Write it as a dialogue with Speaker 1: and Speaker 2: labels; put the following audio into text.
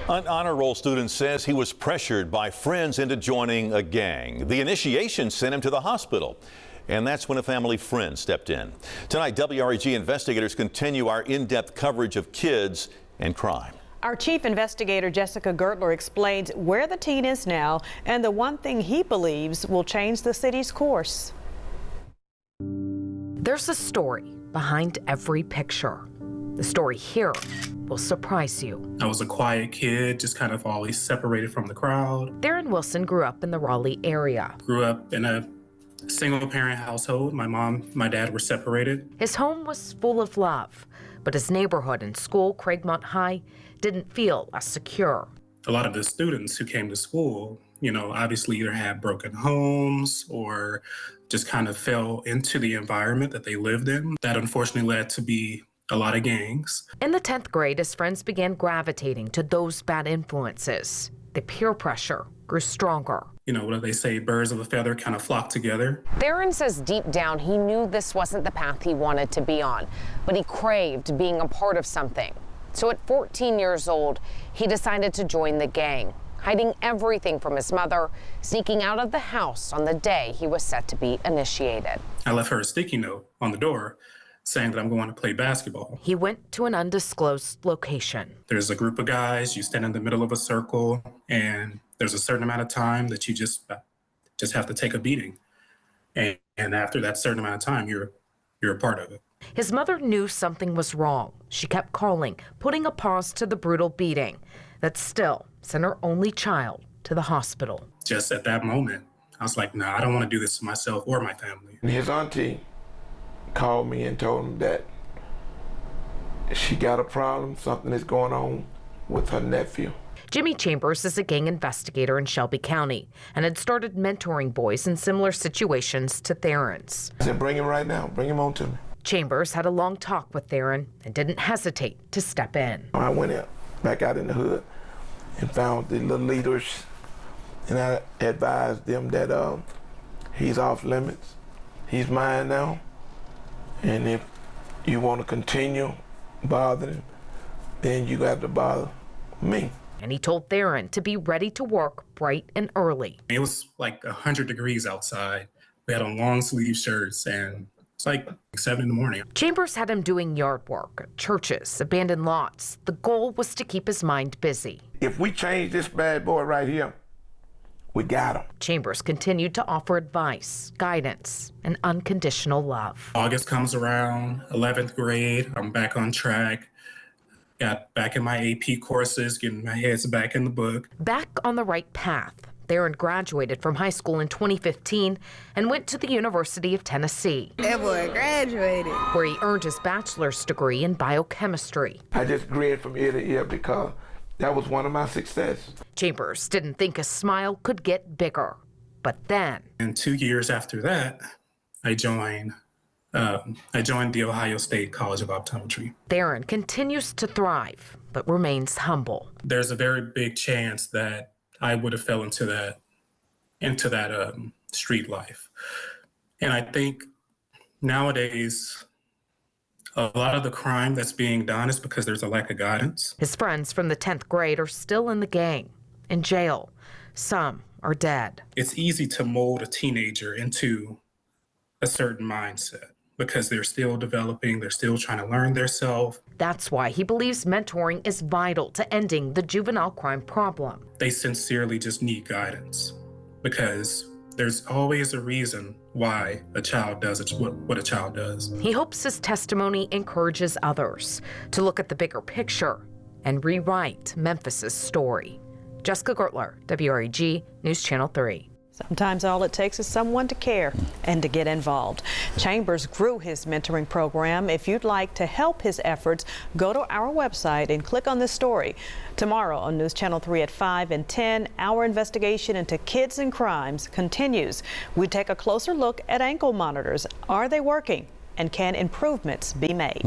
Speaker 1: An honor roll student says he was pressured by friends into joining a gang. The initiation sent him to the hospital, and that's when a family friend stepped in. Tonight, WREG investigators continue our in-depth coverage of kids and crime.
Speaker 2: Our chief investigator, Jessica Gertler, explains where the teen is now and the one thing he believes will change the city's course.
Speaker 3: There's a story behind every picture. The story here will surprise you.
Speaker 4: I was a quiet kid, just kind of always separated from the crowd.
Speaker 3: Theron Wilson grew up in the Raleigh area.
Speaker 4: Grew up in a single-parent household. My mom, my dad were separated.
Speaker 3: His home was full of love, but his neighborhood and school, Craigmont High, didn't feel as secure.
Speaker 4: A lot of the students who came to school, obviously either had broken homes or just kind of fell into the environment that they lived in. That unfortunately led to be a lot of gangs.
Speaker 3: In the 10th grade, his friends began gravitating to those bad influences. The peer pressure grew stronger.
Speaker 4: What do they say? Birds of a feather kind of flock together.
Speaker 5: Theron says deep down he knew this wasn't the path he wanted to be on, but he craved being a part of something. So at 14 years old, he decided to join the gang, hiding everything from his mother, sneaking out of the house on the day he was set to be initiated.
Speaker 4: I left her a sticky note on the door saying that I'm going to play basketball.
Speaker 3: He went to an undisclosed location.
Speaker 4: There's a group of guys, you stand in the middle of a circle, and there's a certain amount of time that you just have to take a beating. And after that certain amount of time, you're a part of it.
Speaker 3: His mother knew something was wrong. She kept calling, putting a pause to the brutal beating that still sent her only child to the hospital.
Speaker 4: Just at that moment, I was like, nah, I don't want to do this to myself or my family.
Speaker 6: His auntie called me and told him that she got a problem, something is going on with her nephew.
Speaker 3: Jimmy Chambers is a gang investigator in Shelby County and had started mentoring boys in similar situations to Theron's.
Speaker 6: I said, bring him right now, bring him on to me.
Speaker 3: Chambers had a long talk with Theron and didn't hesitate to step in.
Speaker 6: I went back out in the hood and found the little leaders, and I advised them that he's off limits, he's mine now. And if you want to continue bothering him, then you got to bother me.
Speaker 3: And he told Theron to be ready to work bright and early.
Speaker 4: It was like 100 degrees outside. We had on long sleeve shirts, and it's like 7 in the morning.
Speaker 3: Chambers had him doing yard work at churches, abandoned lots. The goal was to keep his mind busy.
Speaker 6: If we change this bad boy right here, we got him.
Speaker 3: Chambers continued to offer advice, guidance, and unconditional love.
Speaker 4: August comes around, 11th grade, I'm back on track. Got back in my AP courses, getting my heads back in the book.
Speaker 3: Back on the right path, Theron graduated from high school in 2015 and went to the University of Tennessee.
Speaker 7: That boy graduated.
Speaker 3: Where he earned his bachelor's degree in biochemistry.
Speaker 6: I just grinned from ear to ear because that was one of my successes.
Speaker 3: Chambers didn't think a smile could get bigger, but then.
Speaker 4: And 2 years after that, I joined the Ohio State College of Optometry.
Speaker 3: Theron continues to thrive, but remains humble.
Speaker 4: There's a very big chance that I would have fell into that street life. And I think nowadays, a lot of the crime that's being done is because there's a lack of guidance.
Speaker 3: His friends from the 10th grade are still in the gang, in jail. Some are dead.
Speaker 4: It's easy to mold a teenager into a certain mindset because they're still developing, they're still trying to learn themselves.
Speaker 3: That's why he believes mentoring is vital to ending the juvenile crime problem.
Speaker 4: They sincerely just need guidance because there's always a reason why a child does what a child does.
Speaker 3: He hopes his testimony encourages others to look at the bigger picture and rewrite Memphis's story. Jessica Gertler, WREG News Channel 3.
Speaker 2: Sometimes all it takes is someone to care and to get involved. Chambers grew his mentoring program. If you'd like to help his efforts, go to our website and click on this story. Tomorrow on News Channel 3 at 5 and 10, our investigation into kids and crimes continues. We take a closer look at ankle monitors. Are they working? And can improvements be made?